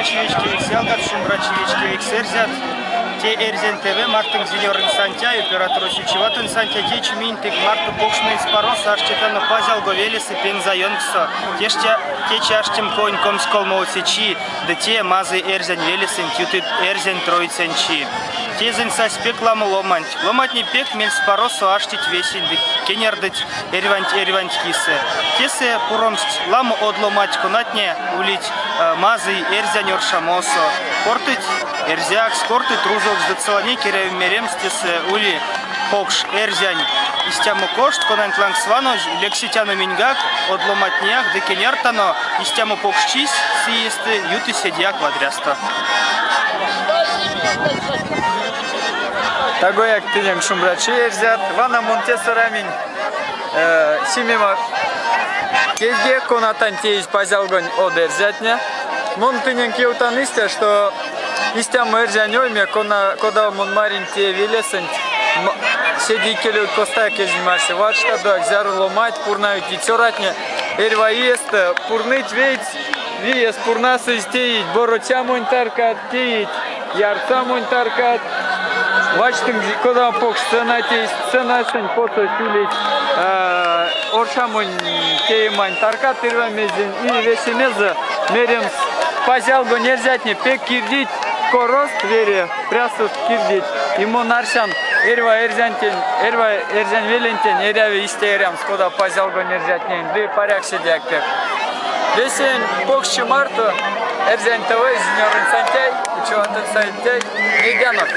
шумбрачевички векселгат, шумбрачевички вексерзят. Те эрзен ТВ, Мартин Зинер Инсантя, оператор Сючеват Инсантя, те чуминтик, Марту Покшный Спарос, Аштетана Пазял Говелис и Пензайонксо. Те чаштем конь комскол моусечи, да те мазы эрзен велисен, тюты эрзен троиценчи. Те зинса спек ламу ломант. Ломать не пек, мель Спаросу аштить весень, да кенердать эрвант кисе. Тесе пуромсть ламу одломать, конатне улить мазы эрзен оршамосо. Кортыть эрзяк, скортыть рузок с дацелане кирев меремстис ули покш эрзянь. Истяму кошт, конантланг свано, лекситяну мингак, одломатняк, декенертано, истяму покшчись, сиесты, юты седьяк вадрясто. Такой як тынем шумбрачи эрзят, вана монтеса рамень, симема кезге конатан теис пазялгон од эрзятня. Мон тынем кеутан истя, что истям эрзянь ойме, кода мон марин те велесен, седи келют коста кезимарси, вачта да акзяру ломать, пурнают и цоратня, эрва ест, пурныть вейц, виес пурнасы истеить, боротя монь таркат, теить, ярца монь таркат, вачтың кода покш сценасен фото сюлить, оршамонь теимань таркат, эрва мезин, и весемеза меремс, пазялго нельзятне, пек кирдить, корост вере, прясус кирдить, и монаршан, эрва эрзян велентен, эряве истеерям, скода пазялго нельзятне, ды паряк седяк пек. Весен покшчы марто, эрзян ТВ, Зинер Инсантяй, Учеватын Сайтяй, Медянов.